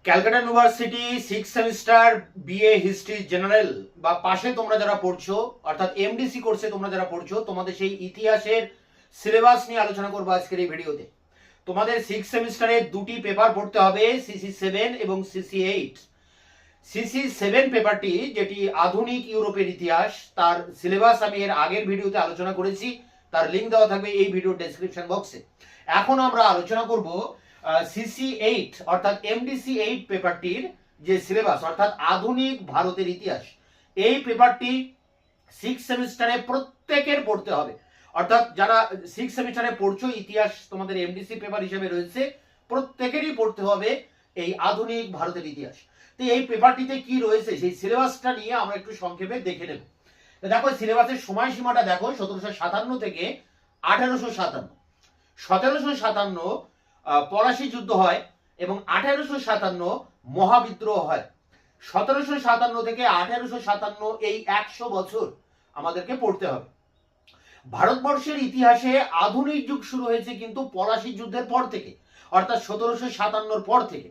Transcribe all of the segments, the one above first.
Calcutta university 6 semester BA history general বা পাশে তোমরা যারা পড়ছো অর্থাৎ এমডিসি কোর্সে তোমরা যারা পড়ছো তোমাদের সেই ইতিহাসের সিলেবাস নিয়ে আলোচনা করবো আজকের এই ভিডিওতে। তোমাদের 6 সেমিস্টারে দুটি পেপার পড়তে হবে, CC7 এবং CC8। CC7 পেপারটি যেটি আধুনিক ইউরোপের ইতিহাস, তার সিলেবাস আমি এর আগের ভিডিওতে আলোচনা করেছি, তার লিঙ্ক দেওয়া থাকবে এই ভিডিওর ডেসক্রিপশন বক্সে। এখন আমরা আলোচনা করব CC8 অর্থাৎ MDC8 পেপারটির যে সিলেবাস অর্থাৎ আধুনিক ভারতের ইতিহাস। এই পেপারটি 6 সেমিস্টারে প্রত্যেকের পড়তে হবে, অর্থাৎ যারা 6 সেমিস্টারে পড়ছো ইতিহাস তোমাদের এমডিসি পেপার হিসেবে রয়েছে, প্রত্যেকেরই পড়তে হবে এই আধুনিক ভারতের ইতিহাস। তো এই পেপারটিতে কি রয়েছে সেই সিলেবাসটা নিয়ে আমরা একটু সংক্ষেপে দেখে নেব। দেখো সিলেবাসের সময়সীমাটা দেখো 1757 থেকে 1857। 1757 পলাশী যুদ্ধ হয় এবং 1857 মহাবিদ্রোহ হয়। 1757 থেকে 1857 এই 100 বছর আমাদেরকে পড়তে হবে। ভারতবর্ষের ইতিহাসে আধুনিক যুগ শুরু হয়েছে কিন্তু পলাশী যুদ্ধের পর থেকে, অর্থাৎ 1757 পর থেকে।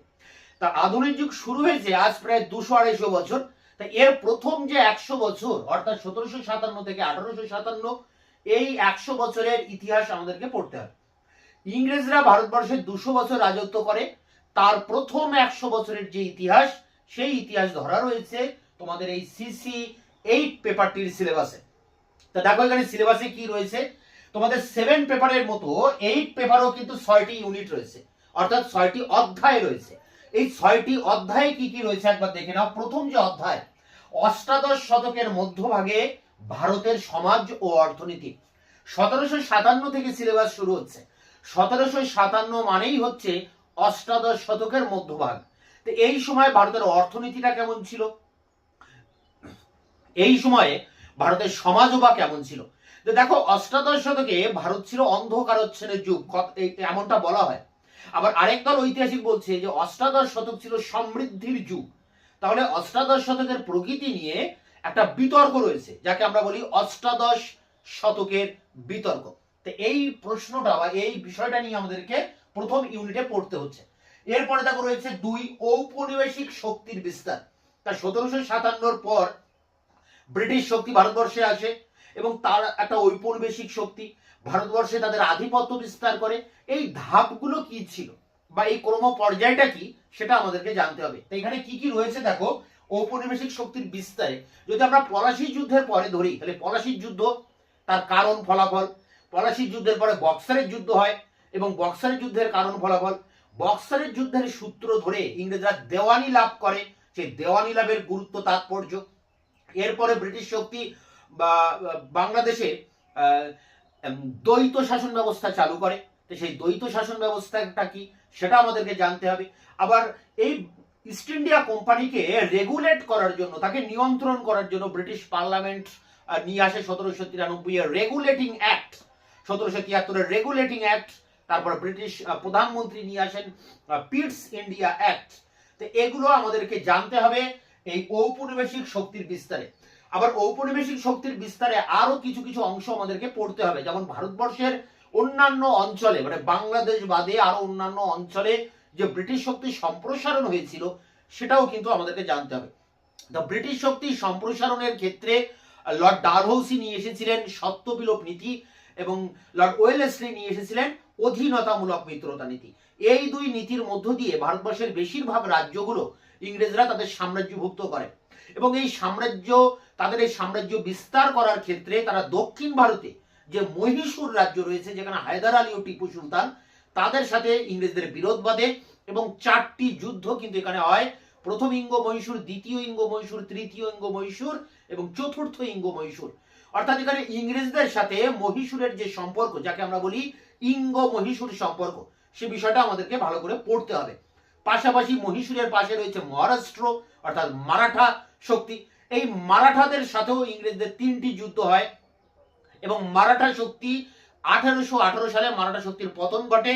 তা আধুনিক যুগ শুরু হয়েছে আজ প্রায় 200-250 বছর। তা এর প্রথম যে 100 বছর অর্থাৎ 1757 থেকে 1857 এই 100 বছরের ইতিহাস আমাদেরকে পড়তে হবে। ইংরেজরা ভারতবর্ষে 200 বছর রাজত্ব করে, তার প্রথম 100 বছরের যে ইতিহাস সেই ইতিহাস ধরা রয়েছে তোমাদের এই CC8 পেপারটির সিলেবাসে। তা দেখো এখানে সিলেবাসে কি রয়েছে, তোমাদের 7 পেপারের মতো 8 পেপারও কিন্তু 6টি ইউনিট রয়েছে, অর্থাৎ 6টি অধ্যায় রয়েছে। এই 6টি অধ্যায়ে কি কি রয়েছে একবার দেখে নাও। প্রথম যে অধ্যায়, অষ্টাদশ শতকের মধ্যভাগে ভারতের সমাজ ও অর্থনীতি। 1757 থেকে সিলেবাস শুরু হচ্ছে। 1757 মানেই হচ্ছে অষ্টাদশ শতকের মধ্যভাগ। তো এই সময় ভারতের অর্থনীতিটা কেমন ছিল, এই সময়ে ভারতের সমাজও বা কেমন ছিল। তো দেখো অষ্টাদশ শতকে ভারত ছিল অন্ধকারচ্ছন্নের যুগ, এমনটা বলা হয়। আবার আরেক দল ঐতিহাসিক বলছে যে অষ্টাদশ শতক ছিল সমৃদ্ধির যুগ। তাহলে অষ্টাদশ শতকের প্রকৃতি নিয়ে একটা বিতর্ক রয়েছে, যাকে আমরা বলি অষ্টাদশ শতকের বিতর্ক। তো এই প্রশ্নটা বা এই বিষয়টা নিয়ে আমাদেরকে প্রথম ইউনিটে পড়তে হচ্ছে। এরপরে দেখো রয়েছে 2 ঔপনিবেশিক শক্তির বিস্তার। তা 1757 পর ব্রিটিশ শক্তি ভারতবর্ষে আসে এবং তার একটা ঔপনিবেশিক শক্তি ভারতবর্ষে তাদের আধিপত্য বিস্তার করে। এই ধাপগুলো কি ছিল বা এই ক্রম পর্যায়টা কি সেটা আমাদেরকে জানতে হবে। তো এখানে কি কি রয়েছে দেখো। ঔপনিবেশিক শক্তির বিস্তারে যদি আমরা পলাশী যুদ্ধের পরে ধরি, তাহলে পলাশীর যুদ্ধ, তার কারণ ফলাফল। পলাশীর যুদ্ধের পরে বক্সারের যুদ্ধ হয় এবং বক্সারের যুদ্ধের কারণ ফলাফল। বক্সারের যুদ্ধের সূত্র ধরে ইংরেজরা দেওয়ানি লাভ করে, সেই দেওয়ানি লাভের গুরুত্ব তাৎপর্য। এরপরে ব্রিটিশ শক্তি বা বাংলাদেশে দ্বৈত শাসন ব্যবস্থা চালু করে। তো সেই দ্বৈত শাসন ব্যবস্থাটা কি সেটা আমাদেরকে জানতে হবে। আবার এই ইস্ট ইন্ডিয়া কোম্পানিকে রেগুলেট করার জন্য, তাকে নিয়ন্ত্রণ করার জন্য ব্রিটিশ পার্লামেন্ট নিয়ে আসে 1793 এর রেগুলেটিং অ্যাক্ট। 1773 এর রেগুলেটিং অ্যাক্ট। তারপর ব্রিটিশ প্রধানমন্ত্রী নিয়ে আসেন পিটস ইন্ডিয়া অ্যাক্ট। তো এগুলো আমাদেরকে জানতে হবে এই ঔপনিবেশিক শক্তির বিস্তারে। আবার ঔপনিবেশিক শক্তির বিস্তারে আরো কিছু কিছু অংশ আমাদেরকে পড়তে হবে, যেমন ভারতবর্ষের অন্যান্য অঞ্চলে মানে বাংলাদেশ বাদে আরো অন্যান্য অঞ্চলে যে ব্রিটিশ শক্তি সম্প্রসারণ হয়েছিল সেটাও কিন্তু আমাদেরকে জানতে হবে। তো ব্রিটিশ শক্তি সম্প্রসারণের ক্ষেত্রে লর্ড ডালহৌসি নিয়ে এসেছিলেন সত্যবিলোপ নীতি এবং লর্ড ওয়েলেসলি নিয়ে এসেছিলেন অধীনতামূলক মিত্রতা নীতি। এই দুই নীতির মধ্য দিয়ে ভারতবর্ষের বেশিরভাগ রাজ্যগুলো ইংরেজরা তাদের সাম্রাজ্যভুক্ত করে এবং এই সাম্রাজ্য, তাদের এই সাম্রাজ্য বিস্তার করার ক্ষেত্রে তারা দক্ষিণ ভারতে যে মহীশূর রাজ্য রয়েছে, যেখানে হায়দার আলী ও টিপু সুলতান, তাদের সাথে ইংরেজদের বিরোধ বাঁধে এবং 4টি যুদ্ধ কিন্তু এখানে হয়। প্রথম ইঙ্গ মহীশূর, দ্বিতীয় ইঙ্গ মহীশূর, তৃতীয় ইঙ্গ মহীশূর এবং চতুর্থ ইঙ্গ মহীশূর। অর্থাৎ এখানে ইংরেজদের সাথে মহীশূরের যে সম্পর্ক, যাকে আমরা বলি ইঙ্গ মহীশূর সম্পর্ক, সে বিষয়টা আমাদেরকে ভালো করে পড়তে হবে। পাশাপাশি মহীশূরের পাশে রয়েছে মহারাষ্ট্র অর্থাৎ মারাঠা শক্তি। এই মারাঠাদের সাথেও ইংরেজদের 3টি যুদ্ধ হয় এবং মারাঠা শক্তি 1818 সালে মারাঠা শক্তির পতন ঘটে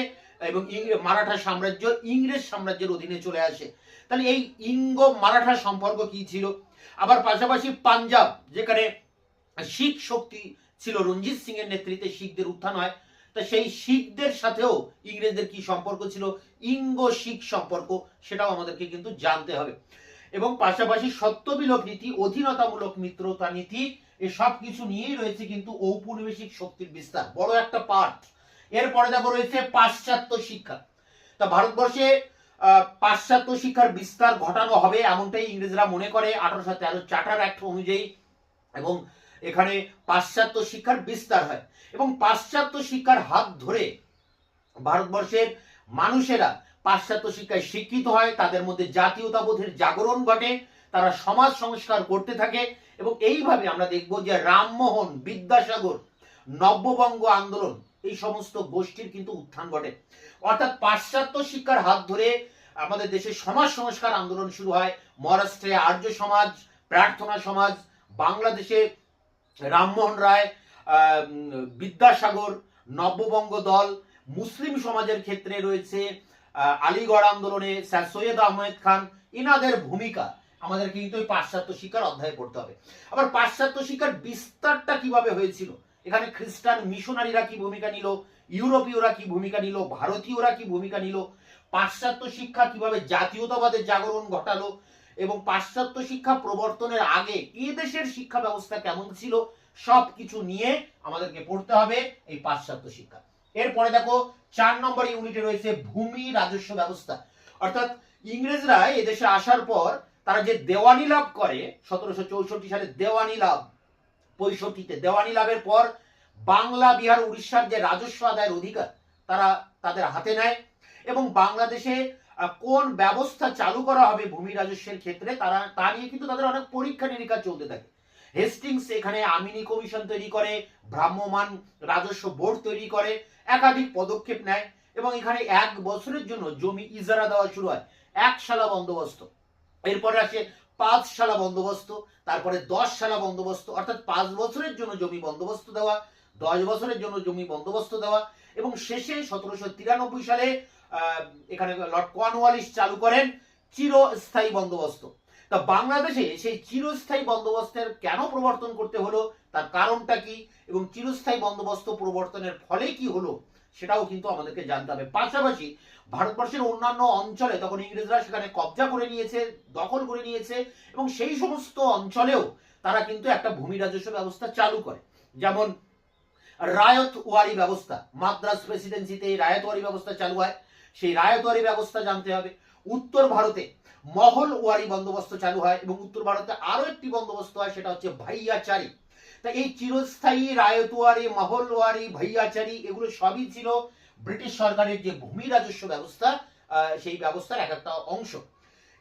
এবং মারাঠা সাম্রাজ্য ইংরেজ সাম্রাজ্যের অধীনে চলে আসে। তাহলে এই ইঙ্গ মারাঠা সম্পর্ক কি ছিল। আবার পাশাপাশি পাঞ্জাব, যেখানে শিখ শক্তি ছিল, রঞ্জিত সিং এর নেতৃত্বে শিখদের উত্থান হয়। তো তা সেই শিখদের সাথেও ইংরেজদের কি সম্পর্ক ছিল, ইঙ্গ শিখ সম্পর্ক, সেটাও আমাদেরকে কিন্তু জানতে হবে। এবং পাশাপাশি সত্যবিলোপ নীতি, অধীনতামূলক মিত্রতা নীতি, এসব কিছু নিয়েই রয়েছে কিন্তু ঔপনিবেশিক শক্তির বিস্তার, বড় একটা পার্ট। এরপরে দেখো রয়েছে পাশ্চাত্য শিক্ষা। তা ভারতবর্ষে পাশ্চাত্য শিক্ষার বিস্তার ঘটানো হবে এমনটাই ইংরেজরা মনে করে 1813 চার্টার অ্যাক্ট অনুযায়ী, এবং এখানে পাশ্চাত্য শিক্ষার বিস্তার হয় এবং পাশ্চাত্য শিক্ষার হাত ধরে ভারতবর্ষের মানুষেরা পাশ্চাত্য শিক্ষায় শিক্ষিত হয়, তাদের মধ্যে জাতীয়তাবোধের জাগরণ ঘটে, তারা সমাজ সংস্কার করতে থাকে। এবং এইভাবে আমরা দেখব যে রামমোহন, বিদ্যাসাগর, নব্যবঙ্গ আন্দোলন, এই সমস্ত গোষ্ঠীর কিন্তু উত্থান ঘটে। অর্থাৎ পাশ্চাত্য শিক্ষার হাত ধরে আমাদের দেশে সমাজ সংস্কার আন্দোলন শুরু হয়। মহারাষ্ট্রে আর্য সমাজ, প্রার্থনা সমাজ, বাংলাদেশে রামমোহন রায়, বিদ্যাসাগর, নব্যবঙ্গ দল, মুসলিম সমাজের ক্ষেত্রে রয়েছে আলিগড় আন্দোলনে স্যার সৈয়দ আহমেদ খান, ইনাদের ভূমিকা আমাদের কিন্তু এই পাশ্চাত্য শিক্ষার অধ্যায়ে পড়তে হবে। আবার পাশ্চাত্য শিক্ষার বিস্তারটা কিভাবে হয়েছিল, এখানে খ্রিস্টান মিশনারিরা কি ভূমিকা নিল, ইউরোপীয়রা কি ভূমিকা নিল, ভারতীয়রা কি ভূমিকা নিল, পাশ্চাত্য শিক্ষা কিভাবে জাতীয়তাবাদের জাগরণ ঘটালো, এবং পাশ্চাত্য শিক্ষা প্রবর্তনের আগে এই দেশের শিক্ষা ব্যবস্থা কেমন ছিল, সব কিছু নিয়ে আমাদেরকে পড়তে হবে এই পাশ্চাত্য শিক্ষা। এরপরে দেখো 4 নম্বর ইউনিটে রয়েছে ভূমি রাজস্ব ব্যবস্থা। অর্থাৎ ইংরেজরা এদেশে আসার পর তারা যে দেওয়ানি লাভ করে 1764 সালে দেওয়ানি লাভ, 65-তে দেওয়ানি লাভের পর বাংলা, বিহার, উড়িষ্যার যে রাজস্ব আদায়ের অধিকার তারা তাদের হাতে নেয়, এবং বাংলাদেশে কোন ব্যবস্থা চালু করা হবে ভূমি রাজস্বের ক্ষেত্রে তা নিয়ে কিন্তু তাদের অনেক পরীক্ষা নিরীক্ষা চলতে থাকে। হেস্টিংস এখানে আমিনি কমিশন তৈরি করে, ভ্রাম্যমাণ রাজস্ব বোর্ড তৈরি করে, একাধিক পদক্ষেপ নেয়, এবং এখানে 1 বছরের জন্য জমি ইজারা দেওয়া শুরু হয়, 1 শালা বন্দোবস্ত। এরপরে আসে 5 শালা বন্দোবস্ত, তারপরে 10 শালা বন্দোবস্ত, অর্থাৎ 5 বছরের জন্য জমি বন্দোবস্ত দেওয়া, 10 বছরের জন্য জমি বন্দোবস্ত দেওয়া, এবং শেষে 1793 সালে এখানে লর্ড কর্নওয়ালিস চালু করেন চিরস্থায়ী বন্দোবস্ত। তা বাংলাদেশে সেই চিরস্থায়ী বন্দোবস্তের কেন প্রবর্তন করতে হলো, তার কারণটা কি, এবং চিরস্থায়ী বন্দোবস্ত প্রবর্তনের ফলে কি হলো, সেটাও কিন্তু আমাদেরকে জানতে হবে। পাশাপাশি ভারতবর্ষের অন্যান্য অঞ্চলে তখন ইংরেজরা সেখানে কবজা করে নিয়েছে, দখল করে নিয়েছে, এবং সেই সমস্ত অঞ্চলেও তারা কিন্তু একটা ভূমি রাজস্ব ব্যবস্থা চালু করে। যেমন রায়তওয়ারি ব্যবস্থা, মাদ্রাজ প্রেসিডেন্সিতে এই রায়তওয়ারি ব্যবস্থা চালু হয়, সেই রায়তওয়ারি ব্যবস্থা জানতে হবে। উত্তর ভারতে মহলওয়ারি বন্দোবস্ত চালু হয়, এবং উত্তর ভারতে আরো একটি বন্দোবস্ত হয়, সেটা হচ্ছে ভাইয়াচারি। তা এই চিরস্থায়ী রায়তওয়ারি, মহলওয়ারি, ভাইয়াচারি, এগুলো সবই ছিল ব্রিটিশ সরকারের যে ভূমি রাজস্ব ব্যবস্থা, সেই ব্যবস্থার এক একটা অংশ।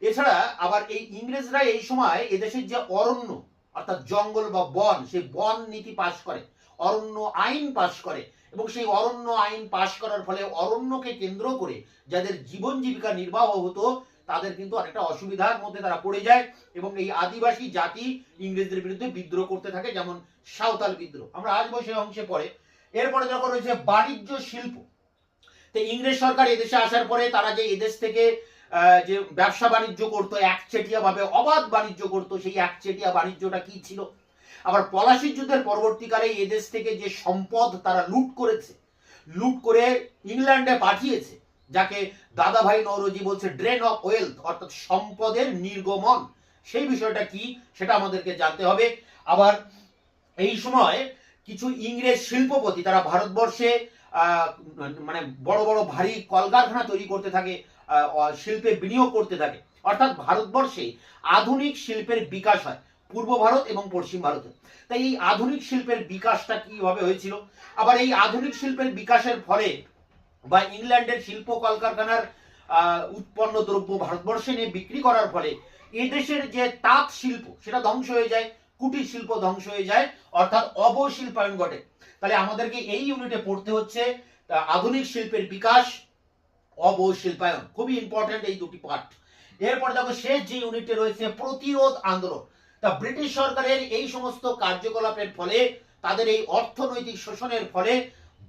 এছাড়া আবার এই ইংরেজরা এই সময় এদেশের যে অরণ্য, অর্থাৎ জঙ্গল বা বন, সেই বন নীতি পাশ করে, অরণ্য আইন পাশ করে, এবং সেই অরণ্য আইন পাশ করার ফলে অরণ্যকে কেন্দ্র করে যাদের জীবন জীবিকা নির্বাহ হতো তাদের কিন্তু অনেকটা অসুবিধার মধ্যে তারা পড়ে যায়, এবং এই আদিবাসী জাতি ইংরেজদের বিরুদ্ধে বিদ্রোহ করতে থাকে, যেমন সাঁওতাল বিদ্রোহ, আমরা আসবো সেই অংশে পরে। এরপরে যখন রয়েছে বাণিজ্য শিল্প। তো ইংরেজ সরকার এদেশে আসার পরে তারা যে এদেশ থেকে যে ব্যবসা বাণিজ্য করতো, একচেটিয়া ভাবে অবাধ বাণিজ্য করতো, সেই একচেটিয়া বাণিজ্যটা কি ছিল। আবার পলাশির যুদ্ধের পরবর্তীকালে এদেশ থেকে যে সম্পদ তারা লুট করেছে, লুট করে ইংল্যান্ডে পাঠিয়েছে, যাকে দাদাভাই নওরোজি বলছে ড্রেন অফ ওয়েলথ, অর্থাৎ সম্পদের নির্গমন, সেই বিষয়টা কি সেটা আমাদেরকে জানতে হবে। আবার এই সময় কিছু ইংরেজ শিল্পপতি তারা ভারতবর্ষে মানে বড় বড় ভারী কলকারখানা তৈরি করতে থাকে, শিল্পে বিনিয়োগ করতে থাকে, অর্থাৎ ভারতবর্ষে আধুনিক শিল্পের বিকাশ হয় পূর্ব ভারত এবং পশ্চিম ভারতে। তাই এই আধুনিক শিল্পের বিকাশটা কিভাবে হয়েছিল, আবার এই আধুনিক শিল্পের বিকাশের ফলে বা ইংল্যান্ডের শিল্প কলকারখানার উৎপন্ন দ্রব্য ভারতবর্ষে নিয়ে বিক্রি করার ফলে এদেশের যে তাঁত শিল্প সেটা ধ্বংস হয়ে যায়, কুটির শিল্প ধ্বংস হয়ে যায়, অর্থাৎ অবশিল্পায়ন ঘটে। তাহলে আমাদেরকে এই ইউনিটে পড়তে হচ্ছে আধুনিক শিল্পের বিকাশ, অবশিল্পায়ন, খুবই ইম্পর্টেন্ট এই দুটি পার্ট। এরপর দেখো শেষ যে ইউনিটে রয়েছে প্রতিরোধ আন্দোলন। তা ব্রিটিশ সরকারের এই সমস্ত কার্যকলাপের ফলে, তাদের এই অর্থনৈতিক শোষণের ফলে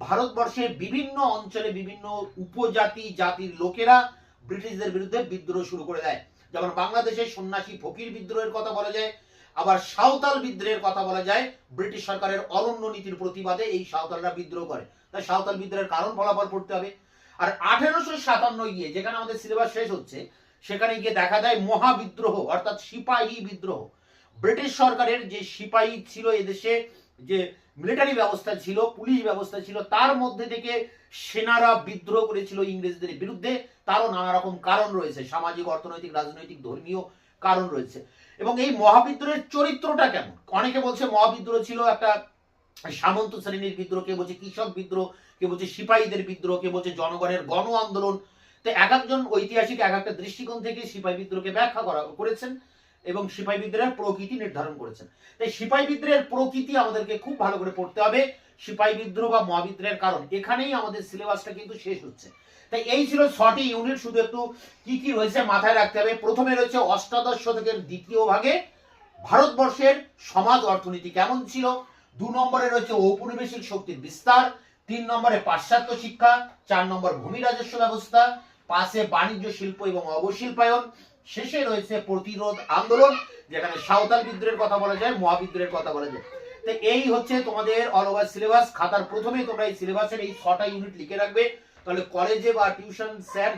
ভারতবর্ষের বিভিন্ন অঞ্চলে বিভিন্ন উপজাতি জাতির লোকেরা ব্রিটিশদের বিরুদ্ধে বিদ্রোহ শুরু করে দেয়। যেমন বাংলাদেশে সন্ন্যাসী ফকির বিদ্রোহের কথা বলা যায়, আবার সাঁওতাল বিদ্রোহের কথা বলা যায়। ব্রিটিশ সরকারের অরণ্য নীতির প্রতিবাদে এই সাঁওতালরা বিদ্রোহ করে। তা সাঁওতাল বিদ্রোহের কারণ ফলাফল পড়তে হবে। আর 1857 গিয়ে যেখানে আমাদের সিলেবাস শেষ হচ্ছে, সেখানে গিয়ে দেখা যায় মহাবিদ্রোহ অর্থাৎ সিপাহী বিদ্রোহ। ব্রিটিশ সরকারের যে সিপাহী ছিল এদেশে, যে মিলিটারি ব্যবস্থা ছিল, পুলিশ ব্যবস্থা ছিল, তার মধ্যে থেকে সেনারা বিদ্রোহ করেছিল ইংরেজদের বিরুদ্ধে। তারও নানা রকম কারণ রয়েছে, সামাজিক, অর্থনৈতিক, রাজনৈতিক, ধর্মীয় কারণ রয়েছে। এবং এই মহাবিদ্রোহের চরিত্রটা কেমন? অনেকে বলছে মহাবিদ্রোহ ছিল একটা সামন্ত শ্রেণীর বিদ্রোহ, কে বলছে কৃষক বিদ্রোহ, কে বলছে সিপাহীদের বিদ্রোহ, কে বলছে জনগণের গণ আন্দোলন। তো এক একজন ঐতিহাসিক এক একটা দৃষ্টিকোণ থেকে সিপাহী বিদ্রোহকে ব্যাখ্যা করেছেন এবং সিপাহী বিদ্রোহের প্রকৃতি নির্ধারণ করেছেন। তাই সিপাহী বিদ্রোহের প্রকৃতি আমাদেরকে খুব ভালো করে পড়তে হবে। সিপাহী বিদ্রোহ বা মহাবিদ্রোহের কারণ, এখানেই আমাদের সিলেবাসটা কিন্তু শেষ হচ্ছে। তাই এই ছিল 6টি ইউনিট। শুধু একটু কি কি রয়েছে মাথায় রাখতে হবে। প্রথমে রয়েছে অষ্টাদশ শতকের দ্বিতীয় ভাগে ভারতবর্ষের সমাজ অর্থনীতি কেমন ছিল। 2 নম্বরে রয়েছে ঔপনিবেশিক শক্তির বিস্তার। 3 নম্বরে পাশ্চাত্য শিক্ষা। 4 নম্বর ভূমি রাজস্ব ব্যবস্থা। 5 বাণিজ্য, শিল্প এবং অবশিল্পায়ন। শেষে রয়েছে প্রতিরোধ আন্দোলন, যেখানে সাঁওতাল বিদ্রোহের কথা বলা যায়, মহাবিদ্রোহের কথা বলা যায়। তো এই হচ্ছে তোমাদের অল ওভার সিলেবাস। খাতার প্রথমেই তোমরা এই সিলেবাসের এই 6টা ইউনিট লিখে রাখবে। তাহলে কলেজে বা টিউশন স্যার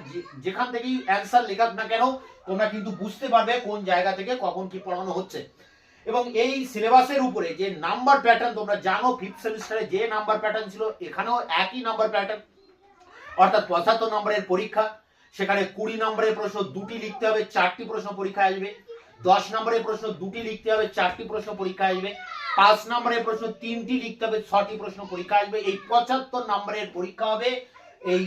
যেখান থেকেই অ্যান্সার লেখাক না কেন, তোমরা কিন্তু বুঝতে পারবে কোন জায়গা থেকে কখন কি পড়ানো হচ্ছে। এবং এই সিলেবাসের উপরে যে নাম্বার প্যাটার্ন তোমরা জানো, 5th সেমিস্টারে যে নাম্বার প্যাটার্ন ছিল, এখানেও একই নাম্বার প্যাটার্ন, অর্থাৎ 75 নম্বরের পরীক্ষা। সেখানে 20 নম্বরের প্রশ্ন 2টি লিখতে হবে, 4টি প্রশ্ন পরীক্ষায় আসবে। 10 নম্বরের প্রশ্ন 2টি লিখতে হবে, 4টি প্রশ্ন পরীক্ষায় আসবে। 5 নম্বরের প্রশ্ন 3টি লিখতে হবে, 6টি প্রশ্ন পরীক্ষা আসবে। এই 75 নম্বরের পরীক্ষা হবে এই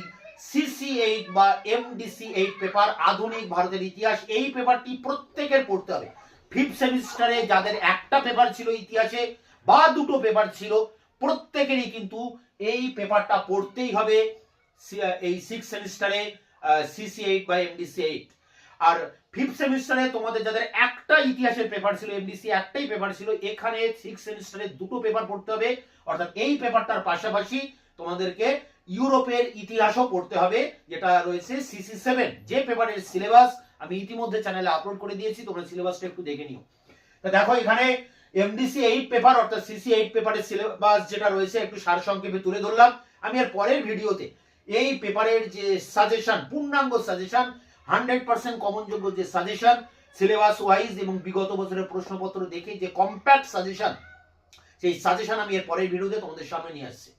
CC8 বা MDC8 পেপার, আধুনিক ভারতের ইতিহাস। এই পেপারটি প্রত্যেকের পড়তে হবে। 5th সেমিস্টারে যাদের একটা পেপার ছিল ইতিহাসে বা 2টো পেপার ছিল, প্রত্যেকেরই কিন্তু এই পেপারটা পড়তেই হবে এই 6th সেমিস্টারে CC8 বা MDC8। আর 5th সেমিস্টারে তোমাদের যাদের একটা ইতিহাসের পেপার ছিল, MDC একটাই পেপার ছিল, এখানে 6th সেমিস্টারে 2টো পেপার পড়তে হবে। অর্থাৎ এই পেপারটার পাশাপাশি তোমাদেরকে ইউরোপের ইতিহাসও পড়তে হবে, যেটা রয়েছে CC7, যে পেপারের সিলেবাস আমি ইতিমধ্যে চ্যানেলে আপলোড করে দিয়েছি। তোমরা সিলেবাসটা একটু দেখে নিও। তো দেখো এখানে MDC8 পেপার অর্থাৎ CC8 পেপারের সিলেবাস যেটা রয়েছে একটু সারসংক্ষেপে তুলে ধরলাম। আমি এর পরের ভিডিওতে এই পেপারের যে সাজেশন, পূর্ণাঙ্গ সাজেশন, 100% কমনযোগ্য যে সাজেশন, সিলেবাস ওয়াইজ এবং বিগত বছরের প্রশ্নপত্র দেখে যে কম্প্যাক্ট সাজেশন, সেই সাজেশন আমি এর পরের ভিডিওতে তোমাদের সামনে নিয়ে আসছি।